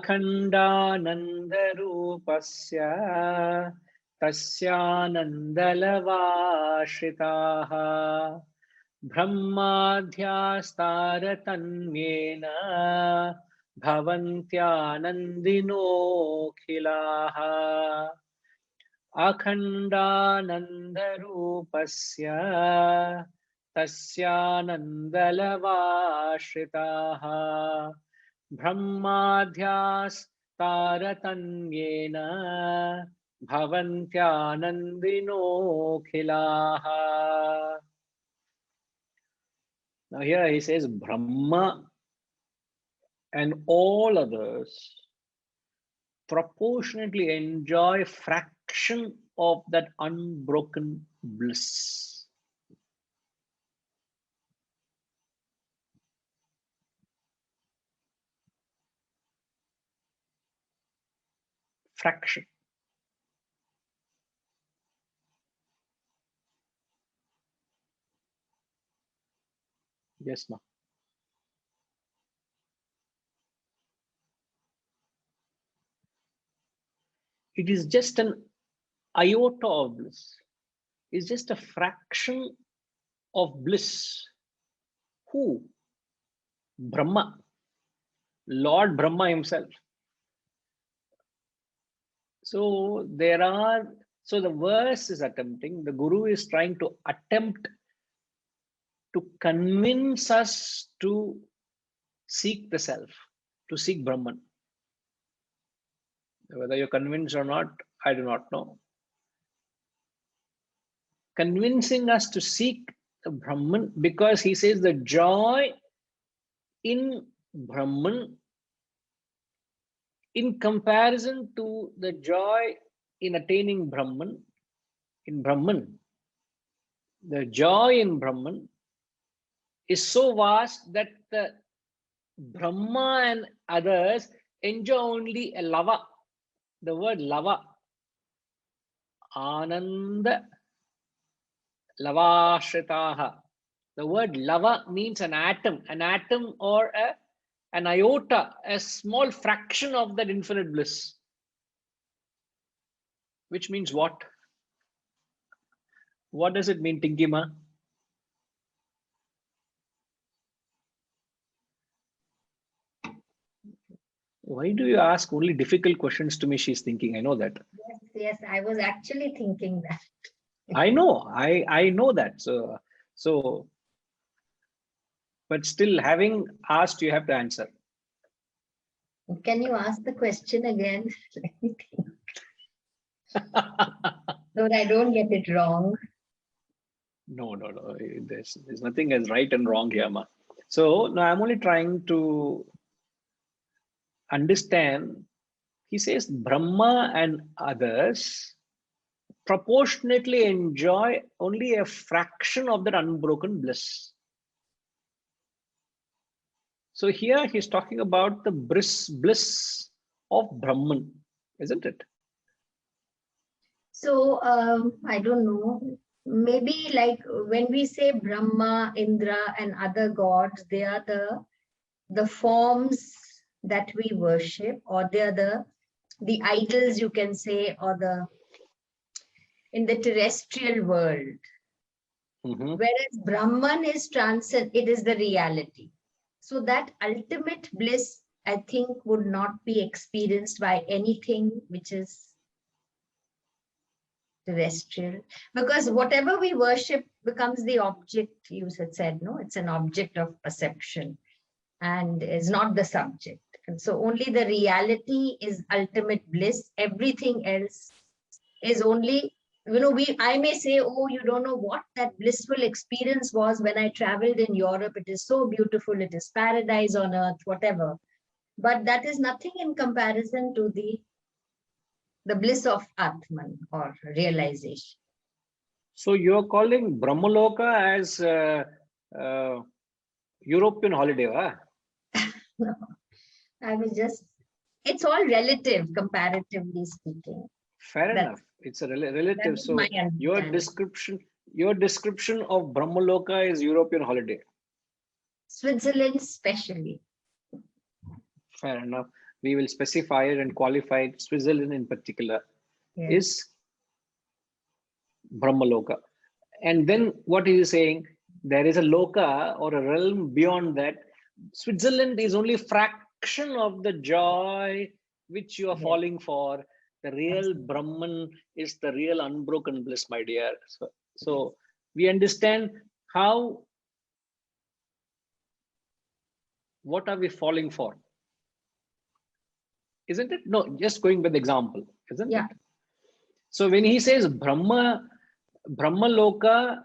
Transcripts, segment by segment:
Akhandanandarupasya tasyanandalavaashritaha brahmadhyastaratanyena bhavantyanandinokhilaha. Akhandanandarupasya tasyanandalavashritaha brahmadhyastaratanyena bhavantyanandinokhilaha. Now here he says Brahma and all others proportionately enjoy fraction of that unbroken bliss. Fraction. Yes, ma'am. It is just an iota of bliss. It's just a fraction of bliss. Who? Brahma. Lord Brahma himself. So the verse is attempting, the Guru is trying to attempt to convince us to seek the self, to seek Brahman. Whether you're convinced or not, I do not know. Convincing us to seek the Brahman, because he says the joy in Brahman, in comparison to the joy in attaining Brahman, the joy in Brahman is so vast that the Brahma and others enjoy only a lava. The word lava, Ananda Lavashritaha. The word lava means an atom or an iota, a small fraction of that infinite bliss. Which means what? What does it mean, Tingima? Why do you ask only difficult questions to me? She's thinking. I know that. Yes, I was actually thinking that. I know. I know that. So, but still, having asked, you have to answer. Can you ask the question again? Let me think. So that I don't get it wrong. No. There's nothing as right and wrong here, ma. So now I'm only trying to understand. He says Brahma and others proportionately enjoy only a fraction of that unbroken bliss. So here he's talking about the bliss of Brahman, isn't it? So I don't know. Maybe like when we say Brahma, Indra, and other gods, they are the forms that we worship, or they are the idols, you can say, or in the terrestrial world. Whereas Brahman is transcend, it is the reality. So that ultimate bliss, I think, would not be experienced by anything which is terrestrial, because whatever we worship becomes the object. You said, no, it's an object of perception and is not the subject. And so only the reality is ultimate bliss. Everything else is only, I may say, oh, you don't know what that blissful experience was when I traveled in Europe. It is so beautiful. It is paradise on earth, whatever. But that is nothing in comparison to the bliss of Atman, or realization. So you're calling Brahmaloka as European holiday, huh? No, I was just, it's all relative, comparatively speaking. Fair enough. It's a relative. So your description of Brahmaloka is European holiday. Switzerland especially. Fair enough. we will specify it and qualify it, Switzerland in particular, is Brahmaloka. And then what he is saying, there is a loka or a realm beyond that. Switzerland is only a fraction of the joy which you are falling for. The real Brahman is the real unbroken bliss, my dear. So we understand how, what are we falling for? Isn't it? No, just going with the example, isn't it? So when he says Brahma Loka,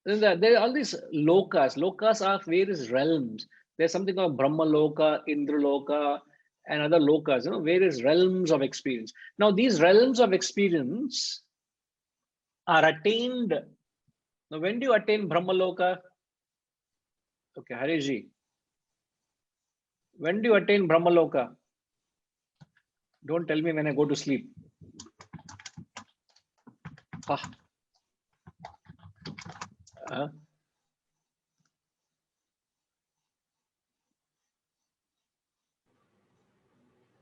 there are all these lokas. Lokas are various realms. There's something called Brahma Loka, Indra Loka, and other lokas, various realms of experience. Now, these realms of experience are attained. Now, when do you attain Brahma Loka? Okay, Harishji. When do you attain Brahma Loka? Don't tell me when I go to sleep.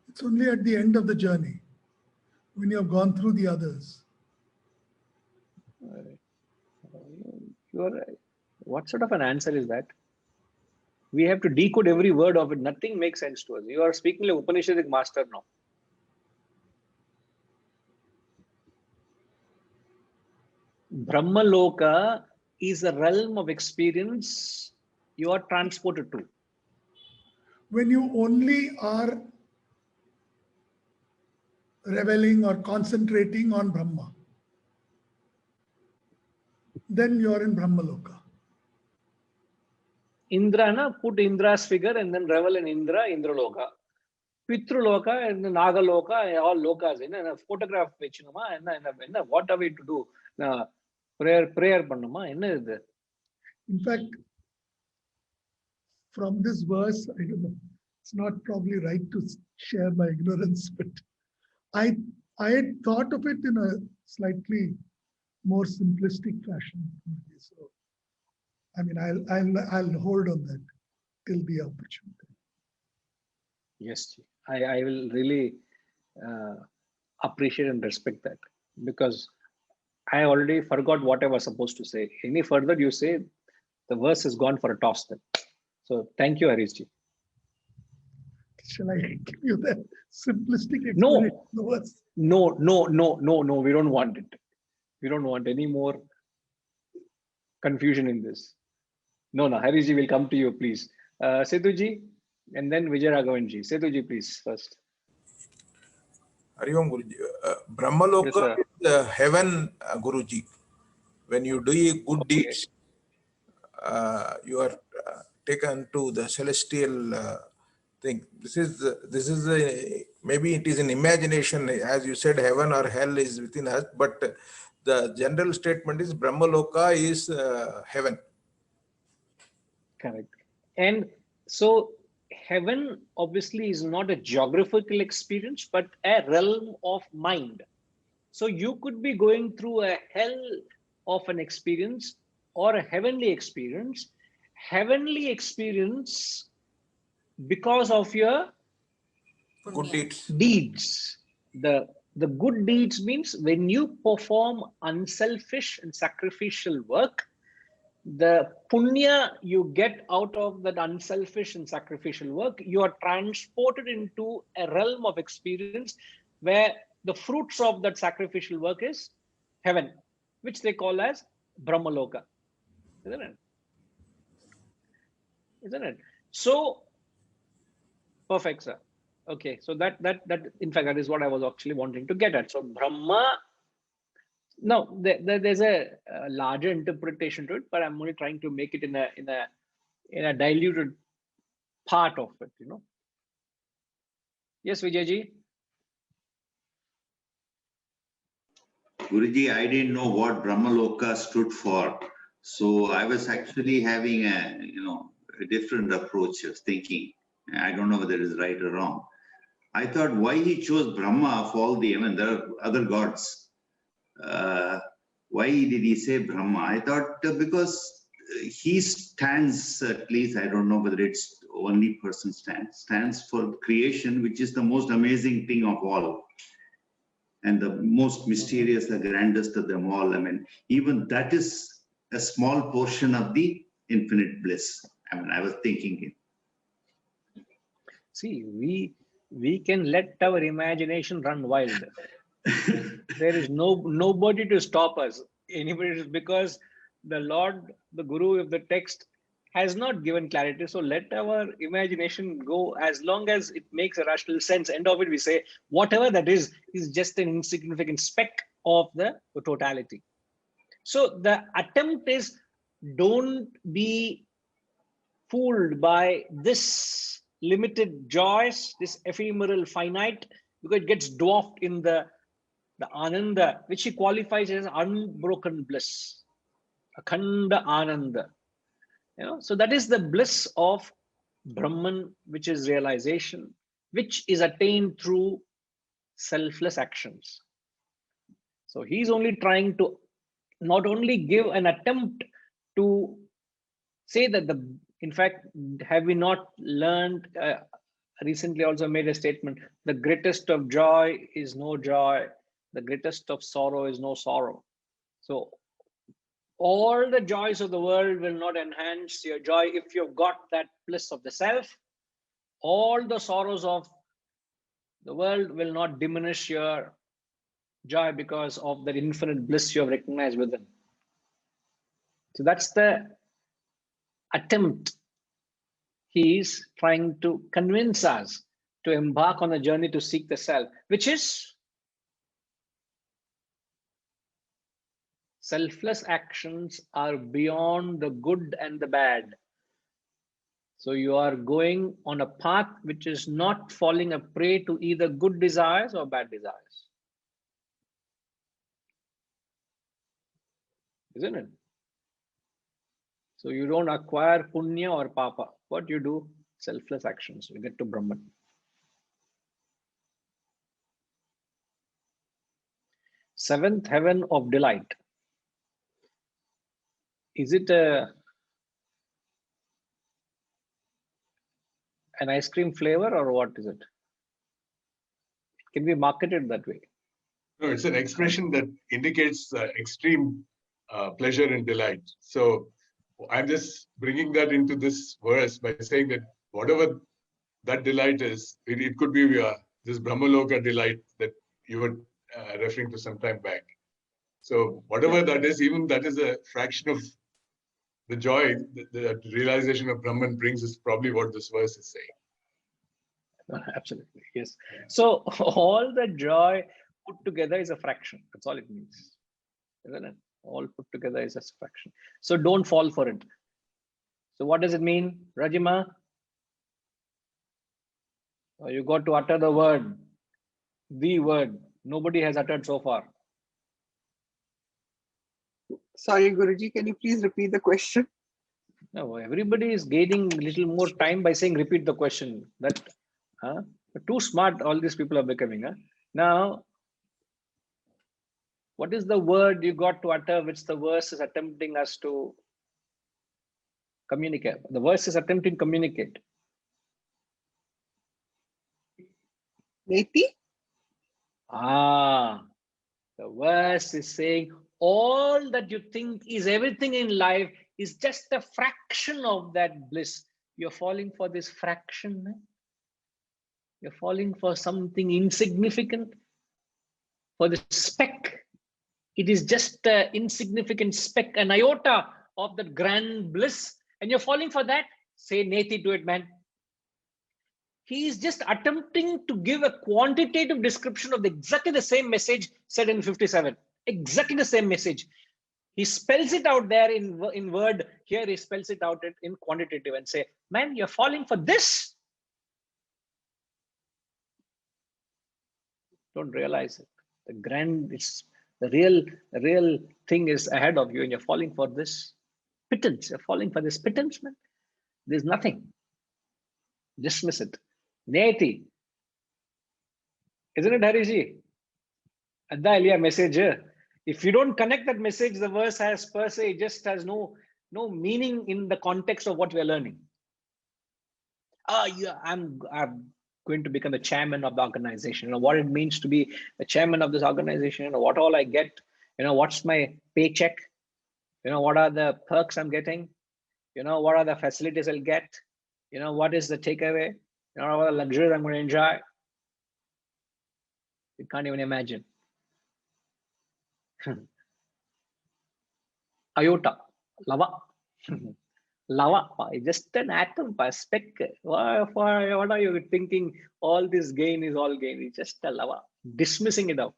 It's only at the end of the journey, when you have gone through the others. What sort of an answer is that? We have to decode every word of it. Nothing makes sense to us. You are speaking like Upanishadic master now. Brahmaloka is a realm of experience you are transported to. When you only are reveling or concentrating on Brahma, then you are in Brahmaloka. Indra, put Indra's figure and then revel in Indra, Indraloka. Pitruloka and Nagaloka, all lokas. And a photograph, and what are we to do? Prayer pannuma. In fact, from this verse, I don't know, it's not probably right to share my ignorance, but I had thought of it in a slightly more simplistic fashion. So, I mean, I'll hold on that till the opportunity. Yes, I will really appreciate and respect that, because I already forgot what I was supposed to say. Any further you say, the verse has gone for a toss then. So thank you, Harishji. Shall I give you that simplistic explanation? No, we don't want it. We don't want any more confusion in this. No, Harishji will come to you, please. Sethuji, and then Vijayaraghavanji. Sethuji, please, first. Hari Om Guruji. Brahmaloka is heaven, Guruji. When you do good deeds, you are taken to the celestial thing. This is maybe it is an imagination, as you said, heaven or hell is within us, but the general statement is Brahmaloka is heaven. Correct. And so heaven obviously is not a geographical experience, but a realm of mind. So you could be going through a hell of an experience or a heavenly experience. Heavenly experience because of your good deeds. The good deeds means when you perform unselfish and sacrificial work, the punya you get out of that unselfish and sacrificial work, you are transported into a realm of experience where the fruits of that sacrificial work is heaven, which they call as Brahmaloka. Isn't it? Isn't it? So, perfect, sir. Okay, so that in fact, that is what I was actually wanting to get at. So Brahma, no, there's a larger interpretation to it, but I'm only trying to make it in a diluted part of it, Yes, Vijayji. Guruji, I didn't know what Brahmaloka stood for, so I was actually having a different approach of thinking. I don't know whether it is right or wrong. I thought why he chose Brahma of all the, there are other gods. Why did he say Brahma? I thought because he stands, at least I don't know whether it's only person stands for creation, which is the most amazing thing of all. And the most mysterious, the grandest of them all. I mean, even that is a small portion of the infinite bliss. I mean, I was thinking it. See, we can let our imagination run wild. There is nobody to stop us. Anybody, because the Lord, the Guru of the text, has not given clarity. So let our imagination go as long as it makes a rational sense. End of it, we say whatever that is just an insignificant speck of the totality. So the attempt is, don't be fooled by this limited joys, this ephemeral finite, because it gets dwarfed in the ananda, which he qualifies as unbroken bliss, akhanda ananda. So that is the bliss of Brahman, which is realization, which is attained through selfless actions. So he's only trying to not only give an attempt to say that in fact, have we not learned, recently also made a statement, the greatest of joy is no joy, the greatest of sorrow is no sorrow. So all the joys of the world will not enhance your joy if you've got that bliss of the self. All the sorrows of the world will not diminish your joy because of the infinite bliss you have recognized within. So that's the attempt. He is trying to convince us to embark on a journey to seek the self, which is selfless actions are beyond the good and the bad. So you are going on a path which is not falling a prey to either good desires or bad desires. Isn't it? So you don't acquire punya or papa. What you do? Selfless actions. You get to Brahman. Seventh heaven of delight. Is it an ice cream flavor or what is it? Can be marketed that way. No, it's an expression that indicates extreme pleasure and delight. So I'm just bringing that into this verse by saying that whatever that delight is, it could be this Brahmaloka delight that you were referring to some time back. So whatever that is, even that is a fraction of the joy, the realization of Brahman brings is probably what this verse is saying. Absolutely, yes. So all the joy put together is a fraction. That's all it means, isn't it? All put together is a fraction. So don't fall for it. So what does it mean, Rajima? You got to utter the word nobody has uttered so far. Sorry, Guruji, can you please repeat the question? No, everybody is gaining a little more time by saying repeat the question. That too smart all these people are becoming. Now, what is the word you got to utter which the verse is attempting us to communicate? The verse is attempting to communicate. Neti? The verse is saying all that you think is everything in life is just a fraction of that bliss. You're falling for this fraction. You're falling for something insignificant, for the speck. It is just an insignificant speck, an iota of the grand bliss, and you're falling for that. Say neti to it, man. He is just attempting to give a quantitative description of exactly the same message said in 57. Exactly the same message. He spells it out there in word. Here he spells it out in quantitative and say, man, you're falling for this. Don't realize it. The grand, it's the real thing is ahead of you, and you're falling for this pittance. You're falling for this pittance, man. There's nothing. Dismiss it. Neti. Isn't it, Hariji? Adda Elia message. If you don't connect that message, the verse has per se just has no meaning in the context of what we're learning. Yeah, I'm going to become the chairman of the organization. You know what it means to be the chairman of this organization. You know what all I get. You know what's my paycheck. You know what are the perks I'm getting. You know what are the facilities I'll get. You know what is the takeaway. You know what are the luxuries I'm going to enjoy. You can't even imagine. Iota, lava. Lava, just an atom, a speck. What are you thinking? All this gain is all gain. It's just a lava. Dismissing it out.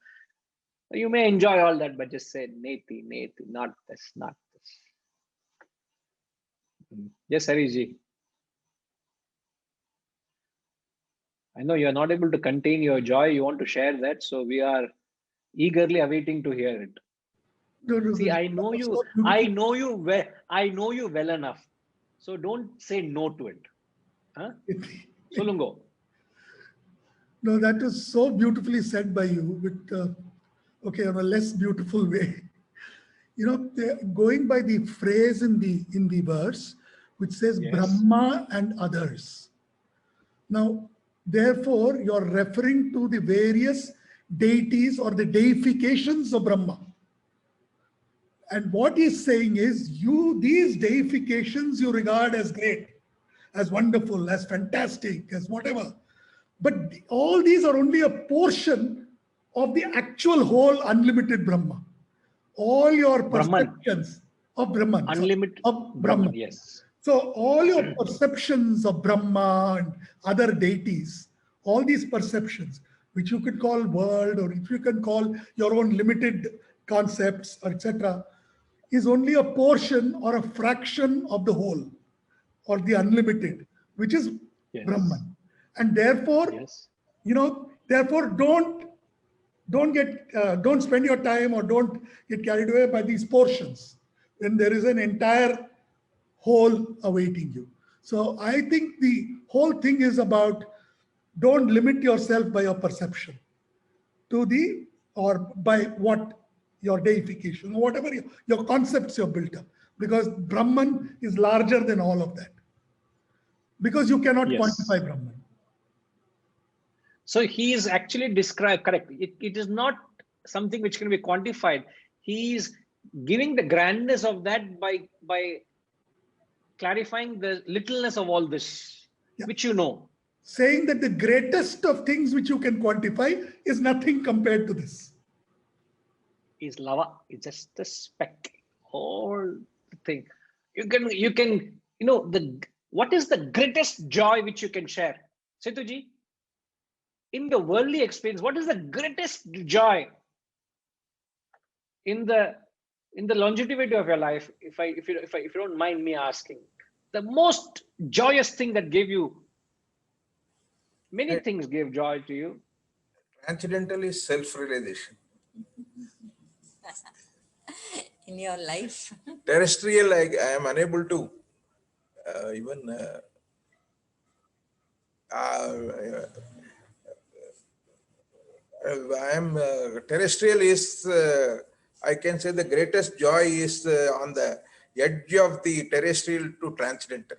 You may enjoy all that, but just say, Neti, not this, not this. Yes, Hariji. I know you're not able to contain your joy. You want to share that. So we are eagerly awaiting to hear it. No, See, I know that's you. so beautiful. I know you well. I know you well enough. So don't say no to it. Huh? Solungo. No, that was so beautifully said by you, but okay, on a less beautiful way. You know, going by the phrase in the verse, which says Yes. Brahma and others. Now, therefore, you're referring to the various deities or the deifications of Brahma. And what he's saying is, these deifications you regard as great, as wonderful, as fantastic, as whatever. But all these are only a portion of the actual whole unlimited Brahma. All your perceptions of Brahman. Unlimited Of Brahman. Yes. So all your perceptions of Brahma and other deities, all these perceptions, which you could call world, or if you can call your own limited concepts, or etc., is only a portion or a fraction of the whole, or the unlimited, which is Yes. Brahman. And therefore, Yes. you know, therefore don't spend your time or don't get carried away by these portions when there is an entire whole awaiting you. So I think the whole thing is about, don't limit yourself by your perception to the, or by what your deification or whatever your concepts you've built up, because Brahman is larger than all of that, because you cannot Yes. quantify Brahman. So he is actually described, correct. It is not something which can be quantified. He is giving the grandness of that by clarifying the littleness of all this, Yeah. which you know. Saying that the greatest of things which you can quantify is nothing compared to this. Is lava. It's just a speck. Whole thing. You can what is the greatest joy which you can share? Situji, in the worldly experience, what is the greatest joy in the longevity of your life? If you don't mind me asking, the most joyous thing that gave you, many things gave joy to you. Transcendental is self-realization. In your life. Terrestrial, I am unable to even I am terrestrial is, I can say the greatest joy is on the edge of the terrestrial to transcendental.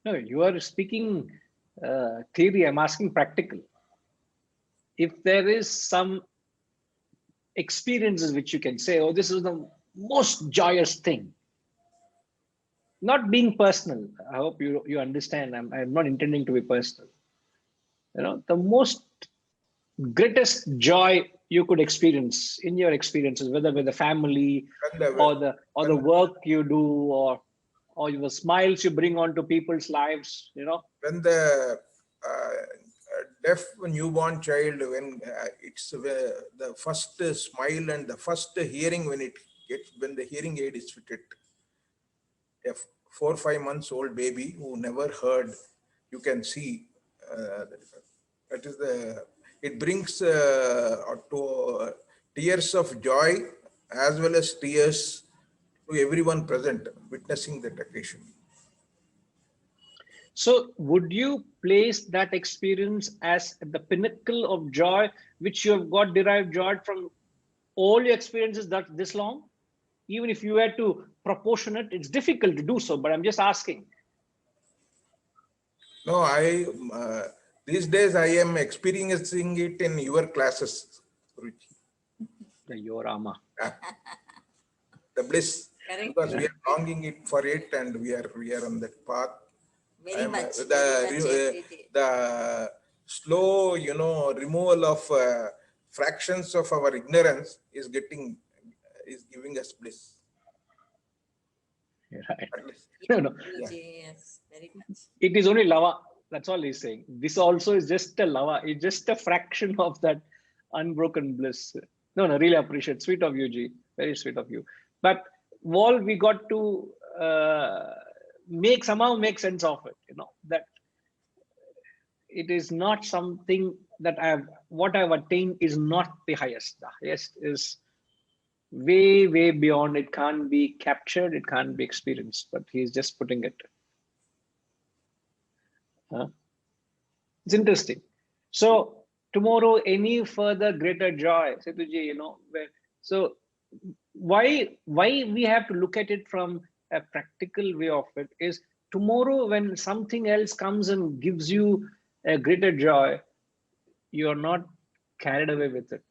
No, you are speaking theory. I'm asking practical. If there is some experiences which you can say, oh, this is the most joyous thing. Not being personal. I hope you understand. I'm not intending to be personal. You know, the most greatest joy you could experience in your experiences, whether with the family or the work you do, or the smiles you bring onto people's lives, you know. When the deaf newborn child, when it's the first smile and the first hearing, when the hearing aid is fitted, a 4 or 5 months old baby who never heard, you can see that is it brings to tears of joy as well as tears to everyone present witnessing that occasion. So would you place that experience as the pinnacle of joy, which you have got derived joy from all your experiences that this long? Even if you had to proportion it, it's difficult to do so, but I'm just asking. No, these days I am experiencing it in your classes, Guruji. Your Rama. The bliss, Correct. because we are longing it for it, and we are on that path. Very much. The Very much every day. the slow, removal of fractions of our ignorance is giving us bliss. Right. At least. No. Guruji, yes, very much. It is only lava. That's all he's saying. This also is just a lava. It's just a fraction of that unbroken bliss. No, really appreciate. Sweet of you, G. Very sweet of you. But all we got to somehow make sense of it. That it is not something that what I've attained is not the highest. The highest is way, way beyond. It can't be captured. It can't be experienced. But he's just putting it. It's interesting. So tomorrow, any further greater joy, Setuji, so why we have to look at it from a practical way of it is tomorrow when something else comes and gives you a greater joy, you're not carried away with it.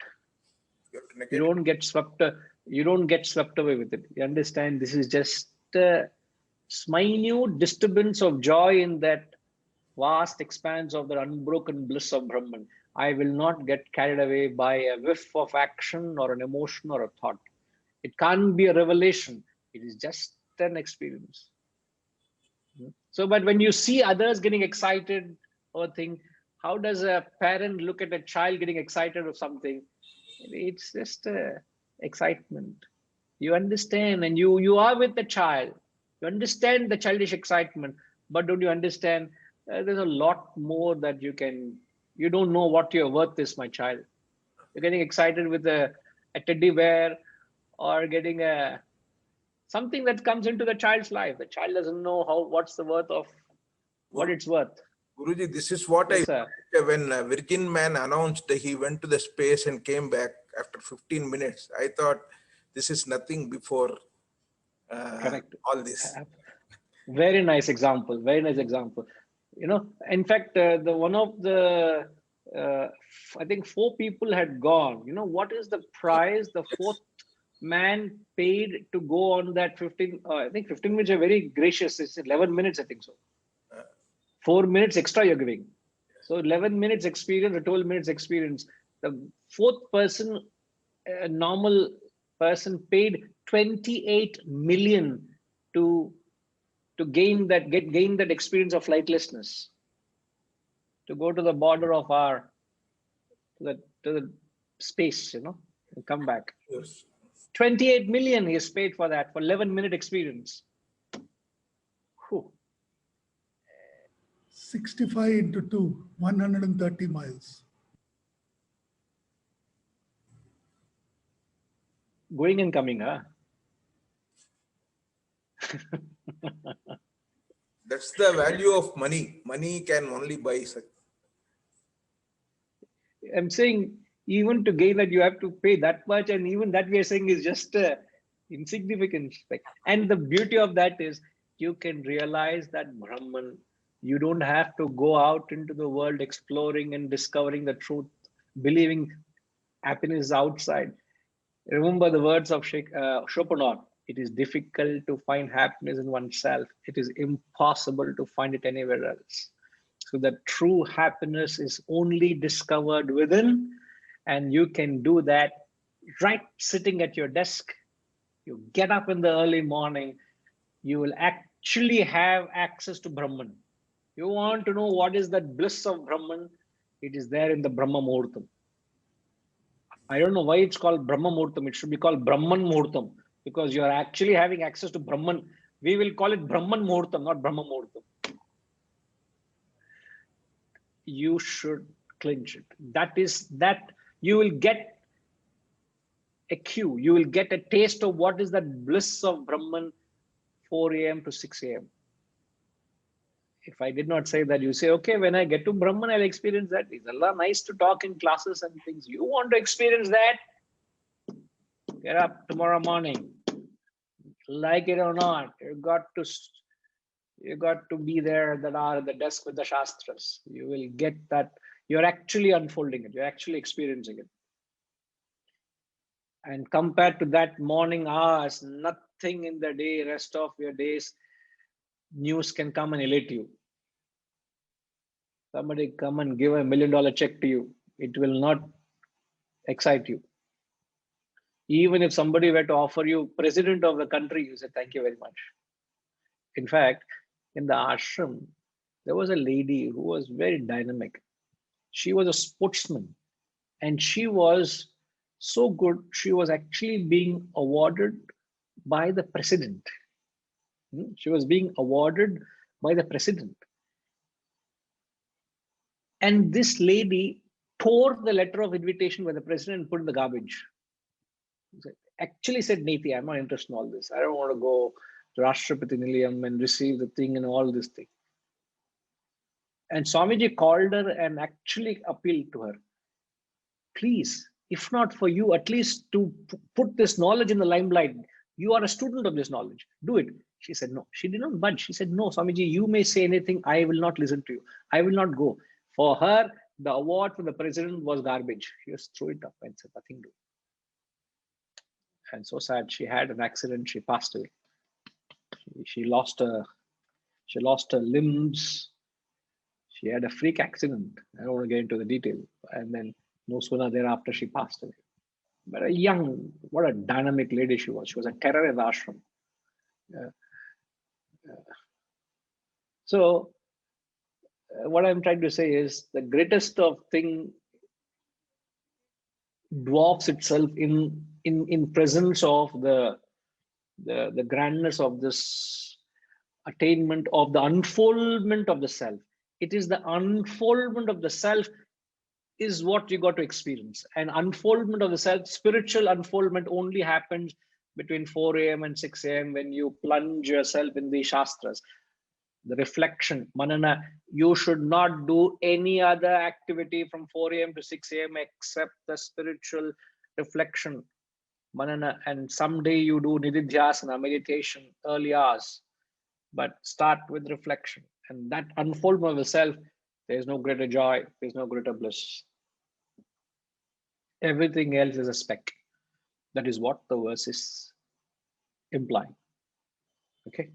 You don't get swept away with it. You understand, this is just a minute disturbance of joy in that vast expanse of the unbroken bliss of Brahman. I will not get carried away by a whiff of action or an emotion or a thought. It can't be a revelation. It is just an experience. So, but when you see others getting excited or think, how does a parent look at a child getting excited or something? It's just excitement. You understand, and you are with the child. You understand the childish excitement, but don't you understand? There's a lot more that you don't know what your worth is, my child. You're getting excited with a teddy bear or getting something that comes into the child's life. The child doesn't know what's the worth of what it's worth. Guruji, this is what Yes, when a Virgin man announced that he went to the space and came back after 15 minutes, I thought this is nothing before correct. all this. Very nice example. Very nice example. In fact, one of the I think 4 people had gone. What is the price the 4th man paid to go on that 15? I think 15 minutes are very gracious. It's 11 minutes, I think so. 4 minutes extra you're giving. So 11 minutes experience or 12 minutes experience. The 4th person, a normal person, paid 28 million to gain that experience of flightlessness, to go to the border of to the space, and come back. Yes. 28 million he has paid for that, for 11-minute experience. Whew. 65 into 2, 130 miles. Going and coming, huh? That's the value of money. Money can only buy such. I'm saying even to gain that you have to pay that much, and even that we are saying is just insignificant. And the beauty of that is you can realize that Brahman. You don't have to go out into the world exploring and discovering the truth, believing happiness is outside. Remember the words of Schopenhauer. It is difficult to find happiness in oneself. It is impossible to find it anywhere else. So the true happiness is only discovered within, and you can do that right sitting at your desk. You get up in the early morning, you will actually have access to Brahman. You want to know what is that bliss of Brahman? It is there in the Brahma Muhurtam. I don't know why it's called Brahma Muhurtam. It should be called Brahman Muhurtam, because you are actually having access to Brahman. We will call it Brahman Muhurtam, not Brahma Muhurtam. You should clinch it. That is that you will get a cue. You will get a taste of what is that bliss of Brahman 4 a.m. to 6 a.m. If I did not say that, you say, okay, when I get to Brahman, I'll experience that. It's Allah nice to talk in classes and things. You want to experience that? Get up tomorrow morning. Like it or not, You got to be there that are at the desk with the Shastras. You will get that. You're actually unfolding it. You're actually experiencing it. And compared to that morning hours, nothing in the day, rest of your days, news can come and elate you. Somebody come and give $1 million check to you. It will not excite you. Even if somebody were to offer you president of the country, you say, thank you very much. In fact, in the ashram, there was a lady who was very dynamic. She was a sportsman and she was so good. She was actually being awarded by the president. She was being awarded by the president. And this lady tore the letter of invitation by the president and put in the garbage. Actually said, Niti, I'm not interested in all this. I don't want to go to Rashtrapati Nilayam and receive the thing and all this thing. And Swamiji called her and actually appealed to her. Please, if not for you, at least to put this knowledge in the limelight. You are a student of this knowledge. Do it. She said no. She did not budge. She said, no, Swamiji, you may say anything. I will not listen to you. I will not go. For her, the award from the president was garbage. She just threw it up and said, nothing to do. And so sad. She had an accident. She passed away. She lost her limbs. She had a freak accident. I don't want to get into the detail. And then no sooner thereafter, she passed away. But what a dynamic lady she was. She was a terror in the ashram. So what I'm trying to say is the greatest of thing dwarfs itself in presence of the grandness of this attainment of the unfoldment of the self. It is the unfoldment of the self is what you got to experience. And unfoldment of the self, spiritual unfoldment only happens between 4 a.m. and 6 a.m. when you plunge yourself in the Shastras. The reflection, manana, you should not do any other activity from 4 a.m. to 6 a.m. except the spiritual reflection, manana. And someday you do nididhyasana, meditation, early hours, but start with reflection. And that unfoldment of the self, there's no greater joy, there's no greater bliss. Everything else is a speck. That is what the verse is implying. Okay.